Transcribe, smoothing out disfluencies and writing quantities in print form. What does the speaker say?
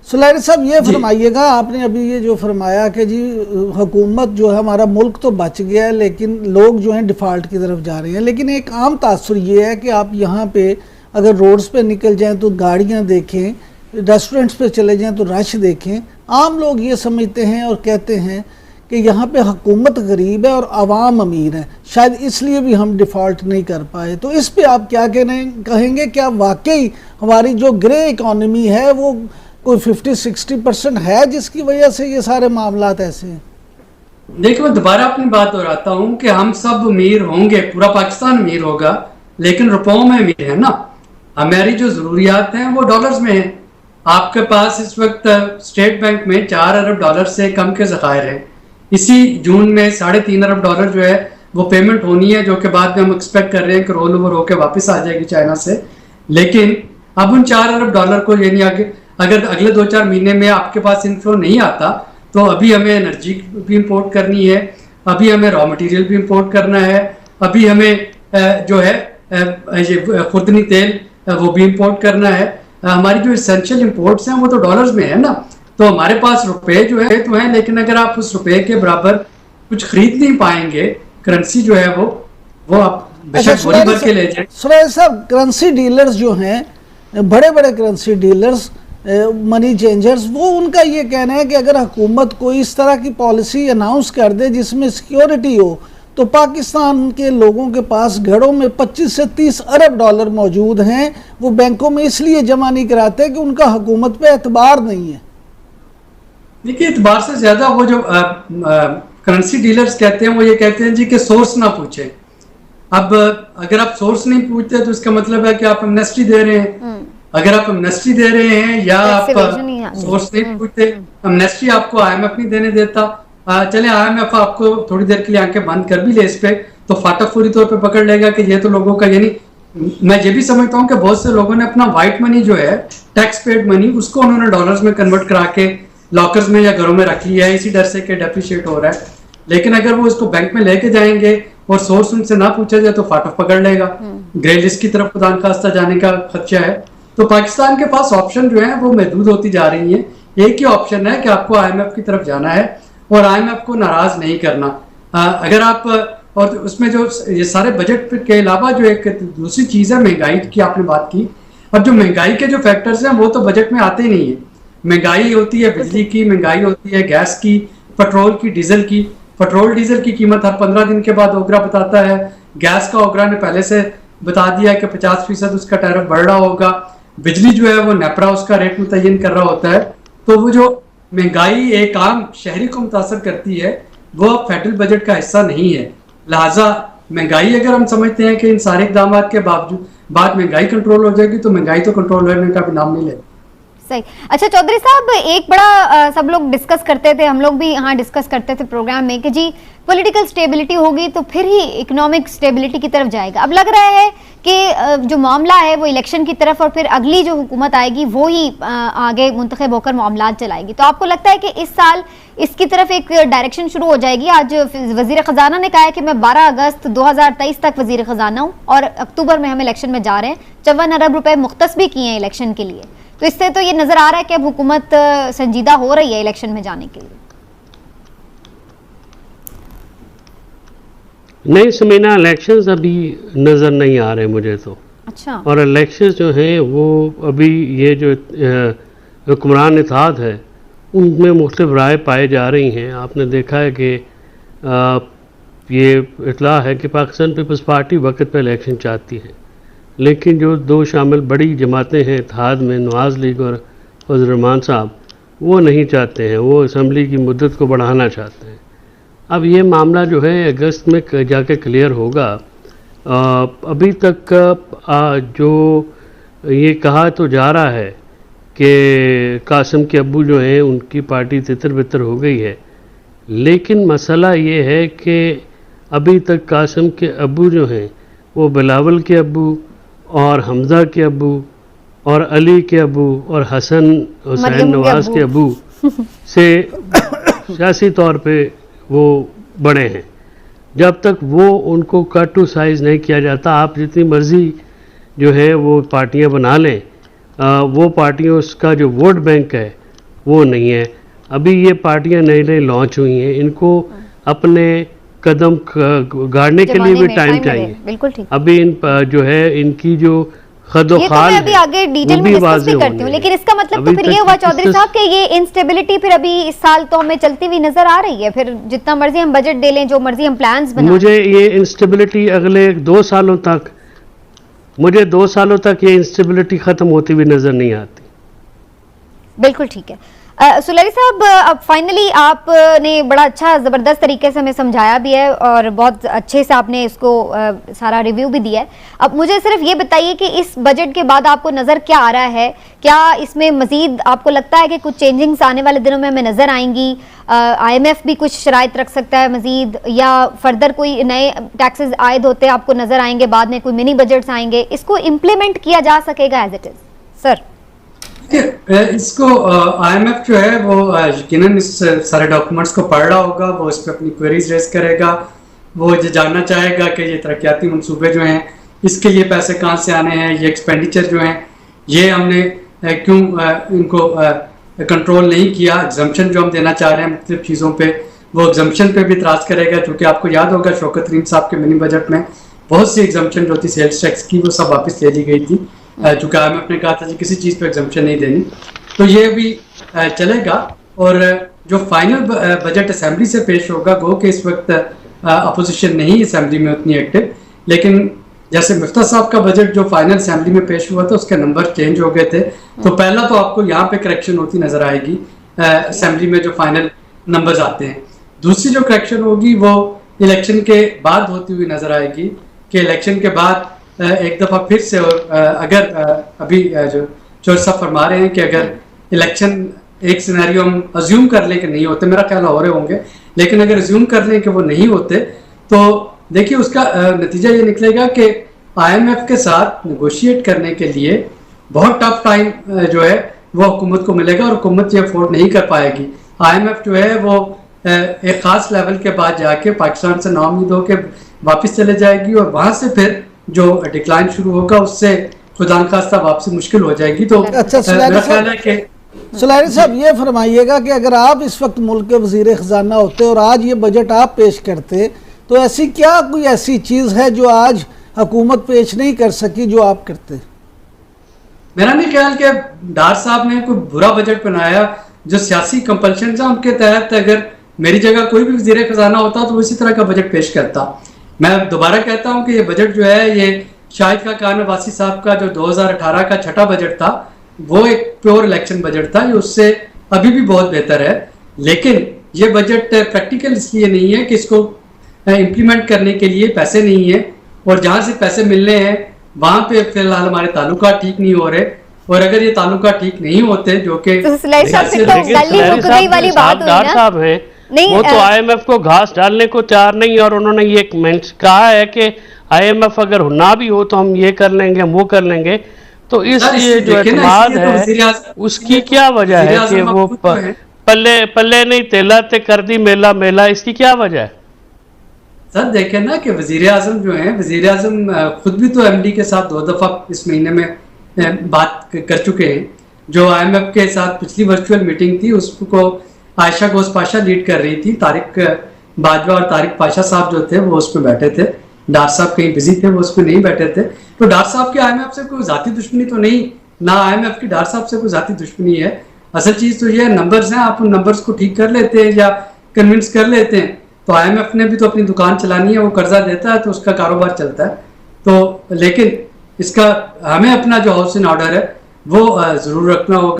सुलैरी साहब ये फरमाइएगा, आपने अभी ये जो फरमाया कि जी हुकूमत जो है, हमारा मुल्क तो बच गया है लेकिन लोग जो हैं डिफ़ॉल्ट की तरफ जा रहे हैं, लेकिन एक आम तासुर ये है कि आप यहाँ पे अगर रोड्स पे निकल जाएं तो गाड़ियाँ देखें, रेस्टोरेंट्स पे चले जाएं तो रश देखें। आम लोग ये समझते हैं और कहते हैं कि यहाँ पे हुकूमत गरीब है और आवाम अमीर है, शायद इसलिए भी हम डिफ़ॉल्ट नहीं कर पाए। तो इस पे आप क्या कहेंगे? क्या वाकई हमारी जो ग्रे इकॉनमी है वो कोई 50-60% है जिसकी वजह से ये सारे मामलात ऐसे हैं? देखिए, मैं दोबारा अपनी बात दोहराता हूँ कि हम सब अमीर होंगे, पूरा पाकिस्तान अमीर होगा, लेकिन रुपयों में अमीर है ना। हमारी जो ज़रूरियात हैं वो डॉलर्स में हैं। आपके पास इस वक्त स्टेट बैंक में 4 अरब डॉलर से कम के ज़खायर हैं। इसी जून में 3.5 अरब डॉलर जो है वो पेमेंट होनी है, जो कि बाद में हम एक्सपेक्ट कर रहे हैं कि रोल ओवर होकर वापस आ जाएगी चाइना से। लेकिन अब उन 4 अरब डॉलर को, यानी अगर अगले 2-4 महीने में आपके पास इनफ्लो नहीं आता तो अभी हमें एनर्जी भी इंपोर्ट करनी है, अभी हमें रॉ मटेरियल भी इंपोर्ट करना है, अभी हमें जो है खुर्दनी तेल वो भी इंपोर्ट करना है। हमारी जो इसेंशियल इंपोर्ट्स हैं वो तो डॉलर्स में है ना। तो हमारे पास रुपए जो है तो हैं, लेकिन अगर आप उस रुपए के बराबर कुछ खरीद नहीं पाएंगे, करेंसी जो है वो आप बेशक बोरी भर के ले जाए। सुलैरी साहब, करेंसी डीलर्स जो हैं, बड़े बड़े करेंसी डीलर्स, मनी चेंजर्स, वो उनका ये कहना है कि अगर हुकूमत कोई इस तरह की पॉलिसी अनाउंस कर दे जिसमें सिक्योरिटी हो तो पाकिस्तान के लोगों के पास घरों में 25 से 30 अरब डॉलर मौजूद हैं, वो बैंकों में इसलिए जमा नहीं कराते कि उनका हुकूमत पे एतबार नहीं है। देखिए, एतबार से ज्यादा वो जो करेंसी डीलर्स कहते हैं वो ये कहते हैं जी कि सोर्स ना पूछे। अब अगर आप सोर्स नहीं पूछते तो इसका मतलब है कि आप एमनेस्टी दे रहे हैं। अगर आप एमनेस्टी दे रहे हैं या आप सोर्स नहीं पूछते, एमनेस्टी आपको IMF नहीं देने देता, चले IMF आपको थोड़ी देर के लिए आंखें बंद कर भी ले इस पे, तो फाटाफूरी तौर पे पकड़ लेगा कि ये तो लोगों का, यानी मैं ये भी समझता हूँ कि बहुत से लोगों ने अपना व्हाइट मनी जो है, टैक्स पेड मनी, उसको उन्होंने डॉलर्स में कन्वर्ट करा के लॉकर्स में या घरों में रख लिया है, इसी डर से कि डेप्रिशिएट हो रहा है। लेकिन अगर वो इसको बैंक में लेके जाएंगे और सोर्स उनसे ना पूछा जाए तो फाटक पकड़ लेगा, ग्रे लिस्ट की तरफ खुदा खास्ता जाने का खदशा है। तो पाकिस्तान के पास ऑप्शन जो है वो महदूद होती जा रही है। एक ही ऑप्शन है कि आपको IMF की तरफ जाना है और IMF को नाराज नहीं करना। अगर आप, और उसमें जो ये सारे बजट के अलावा जो एक दूसरी चीज़ है, महंगाई की आपने बात की। अब जो महंगाई के जो फैक्टर्स हैं वो तो बजट में आते ही नहीं है। महंगाई होती है बिजली की, महंगाई होती है गैस की, पेट्रोल की, डीजल की। पेट्रोल डीजल की कीमत हर 15 दिन के बाद ओगरा बताता है। गैस का ओगरा ने पहले से बता दिया कि 50% उसका टैरिफ बढ़ रहा होगा। बिजली जो है वो नेपरा उसका रेट मुतय्यन कर रहा होता है। तो वो जो महंगाई एक आम शहरी को मुतासर करती है वो अब फेडरल बजट का हिस्सा नहीं है। लिहाजा महंगाई, अगर हम समझते हैं कि इन सारे इकदाम के बावजूद बाद महंगाई कंट्रोल हो जाएगी, तो महंगाई तो कंट्रोल होने का भी नाम नहीं लेगी। सही। अच्छा चौधरी साहब, एक बड़ा सब लोग डिस्कस करते थे, हम लोग भी यहाँ डिस्कस करते थे प्रोग्राम में कि जी पॉलिटिकल स्टेबिलिटी होगी तो फिर ही इकोनॉमिक स्टेबिलिटी की तरफ जाएगा। अब लग रहा है कि जो मामला है वो इलेक्शन की तरफ, और फिर अगली जो हुकूमत आएगी वो ही आगे मुंतखब होकर मामलात चलाएगी। तो आपको लगता है कि इस साल इसकी तरफ एक डायरेक्शन शुरू हो जाएगी? आज वजीर खजाना ने कहा है कि मैं 12 अगस्त 2023 तक वजीर खजाना हूँ और अक्टूबर में हम इलेक्शन में जा रहे हैं। 54 अरब रुपए मुख्तस भी किए हैं इलेक्शन के लिए। तो इससे तो ये नजर आ रहा है कि अब हुकूमत संजीदा हो रही है इलेक्शन में जाने के लिए। नहीं समीना, इलेक्शंस अभी नज़र नहीं आ रहे मुझे तो। अच्छा। और इलेक्शंस जो हैं वो अभी ये जो हुक्मरान इत्तेहाद है उनमें मुख्तलिफ राय पाई जा रही हैं। आपने देखा है कि ये इतला है कि पाकिस्तान पीपल्स पार्टी वक्त पर इलेक्शन चाहती है, लेकिन जो दो शामिल बड़ी जमातें हैं इत्तेहाद में, नवाज़ लीग और फजल रहमान साहब, वो नहीं चाहते हैं, वो असम्बली की मुद्दत को बढ़ाना चाहते हैं। अब ये मामला जो है अगस्त में जाके क्लियर होगा। अभी तक जो ये कहा तो जा रहा है कि कासिम के अब्बू जो हैं उनकी पार्टी तितर बितर हो गई है, लेकिन मसला ये है कि अभी तक कासिम के अब्बू जो हैं वो बिलावल के अब्बू और हमज़ा के अब्बू और अली के अब्बू और हसन हुसैन नवाज के अब्बू से सियासी तौर पे वो बड़े हैं। जब तक वो उनको कट टू साइज़ नहीं किया जाता, आप जितनी मर्ज़ी जो है वो पार्टियां बना लें, वो पार्टियों का जो वोट बैंक है वो नहीं है। अभी ये पार्टियां नई नई लॉन्च हुई हैं, इनको अपने कदम गाड़ने के लिए भी टाइम चाहिए। बिल्कुल ठीक। अभी जो है इनकी जो ये तो मैं अभी आगे डिटेल में डिस्कस भी करती हूँ, लेकिन इसका मतलब तो फिर ये हुआ चौधरी साहब कि ये इनस्टेबिलिटी फिर अभी इस साल तो हमें चलती हुई नजर आ रही है। फिर जितना मर्जी हम बजट दे लें, जो मर्जी हम प्लान्स बनाएं, मुझे ये इंस्टेबिलिटी अगले 2 सालों तक, मुझे 2 सालों तक ये इंस्टेबिलिटी खत्म होती हुई नजर नहीं आती। बिल्कुल ठीक है। सुलैरी साहब, अब फाइनली आपने बड़ा अच्छा ज़बरदस्त तरीके से हमें समझाया भी है और बहुत अच्छे से आपने इसको सारा रिव्यू भी दिया है। अब मुझे सिर्फ ये बताइए कि इस बजट के बाद आपको नज़र क्या आ रहा है? क्या इसमें मज़ीद आपको लगता है कि कुछ चेंजिंग्स आने वाले दिनों में हमें नज़र आएंगी? IMF भी कुछ शराइत रख सकता है मज़ीद, या फर्दर कोई नए टैक्सेस आयद होते आपको नज़र आएंगे, बाद में कोई मिनी बजट्स आएंगे, इसको इम्प्लीमेंट किया जा सकेगा एज इट इज़? सर इसको IMF जो है वो यकीनन इस सारे डॉक्यूमेंट्स को पढ़ रहा होगा, वो इस पर अपनी क्वेरीज रेज करेगा, वो ये जानना चाहेगा कि ये तरक्याती मंसूबे जो हैं इसके ये पैसे कहाँ से आने हैं, ये एक्सपेंडिचर जो हैं ये हमने क्यों इनको कंट्रोल नहीं किया, एग्जम्पशन जो हम देना चाह रहे हैं मुख्तलिफ चीज़ों पे, वो एग्जम्पशन पे भी इतराज़ करेगा। चूँकि आपको याद होगा शौकत तरीन साहब के मिनी बजट में बहुत सी एग्जम्पशन जो थी सेल्स टैक्स की वो सब वापस ले ली गई थी, चूँकि IMF ने कहा था जी किसी चीज़ पे एग्जम्पशन नहीं देनी, तो ये भी चलेगा। और जो फाइनल बजट असेंबली से पेश होगा वो कि इस वक्त अपोजिशन नहीं असेंबली में उतनी एक्टिव, लेकिन जैसे मिफ्ता साहब का बजट जो फाइनल असेंबली में पेश हुआ था उसके नंबर चेंज हो गए थे, तो पहला तो आपको यहाँ पे करेक्शन होती नजर आएगी असेंबली में जो फाइनल नंबर्स आते हैं। दूसरी जो करेक्शन होगी वो इलेक्शन के बाद होती हुई नजर आएगी कि इलेक्शन के बाद एक दफ़ा फिर से, अगर अभी जो चौधरी साहब फरमा रहे हैं कि अगर इलेक्शन एक सिनेरियो हम अज्यूम कर लें कि नहीं होते, मेरा ख्याल हो रहे होंगे, लेकिन अगर अज्यूम कर लें कि वो नहीं होते तो देखिए उसका नतीजा ये निकलेगा कि IMF के साथ नेगोशिएट करने के लिए बहुत टफ टाइम जो है वो हुकूमत को मिलेगा और हुकूमत ये अफोर्ड नहीं कर पाएगी। IMF जो है वो एक ख़ास लेवल के बाद जाके पाकिस्तान से नाउम्मीद होकर वापस चले जाएगी और वहाँ से फिर जो डिक्लाइन शुरू होगा उससे खुदा न खास्ता वापसी मुश्किल हो जाएगी। तो अच्छा सुलैरी साहब ये फरमाइएगा कि अगर आप इस वक्त मुल्क के वजीर खजाना होते और आज ये बजट आप पेश करते तो ऐसी क्या कोई ऐसी चीज़ है जो आज हुकूमत पेश नहीं कर सकी जो आप करते? मेरा नहीं ख्याल कि डार साहब ने कोई बुरा बजट बनाया। जो सियासी कंपल्शन है उनके तहत अगर मेरी जगह कोई भी वजीर खजाना होता तो इसी तरह का बजट पेश करता। मैं दोबारा कहता हूं कि ये बजट जो है ये शाहिद खान अब्बासी साहब का जो 2018 का छठा बजट था वो एक प्योर इलेक्शन बजट था, ये उससे अभी भी बहुत बेहतर है। लेकिन ये बजट प्रैक्टिकल इसलिए नहीं है कि इसको इम्प्लीमेंट करने के लिए पैसे नहीं है, और जहाँ से पैसे मिलने हैं वहाँ पे फिलहाल हमारे ताल्लुकात ठीक नहीं हो रहे, और अगर ये ताल्लुकात ठीक नहीं होते जो कि साहब हैं वो तो IMF को घास डालने को तैयार नहीं, और उन्होंने ये कहा है कि IMF अगर ना भी हो तो हम ये कर लेंगे, हम वो कर लेंगे। तो इस ये जो एतमाद है उसकी क्या वजह है कि वो पल्ले नहीं तेला ते कर दी मेला मेला, इसकी क्या वजह है? सर देखें ना कि वजीर आजम जो है, वजीर आजम खुद भी तो MD के साथ 2 दफ़ा इस महीने में बात कर चुके हैं। जो IMF के साथ पिछली वर्चुअल मीटिंग थी उसको आयशा घोष पाशा लीड कर रही थी, तारिक बाजवा और तारिक पाशा साहब जो थे वो उस पर बैठे थे, डार साहब कहीं बिजी थे वो उस पर नहीं बैठे थे। तो डार साहब की IMF से कोई जाती दुश्मनी तो नहीं, ना IMF की डार साहब से कोई जाती दुश्मनी है। असल चीज़ तो ये नंबर्स हैं, आप उन नंबर्स को ठीक कर लेते हैं या कन्विंस कर लेते हैं। तो IMF ने भी तो अपनी दुकान चलानी है, वो कर्जा देता है तो उसका कारोबार चलता है। तो लेकिन इसका हमें अपना जो हाउस इन ऑर्डर है वो ज़रूर रखना होगा।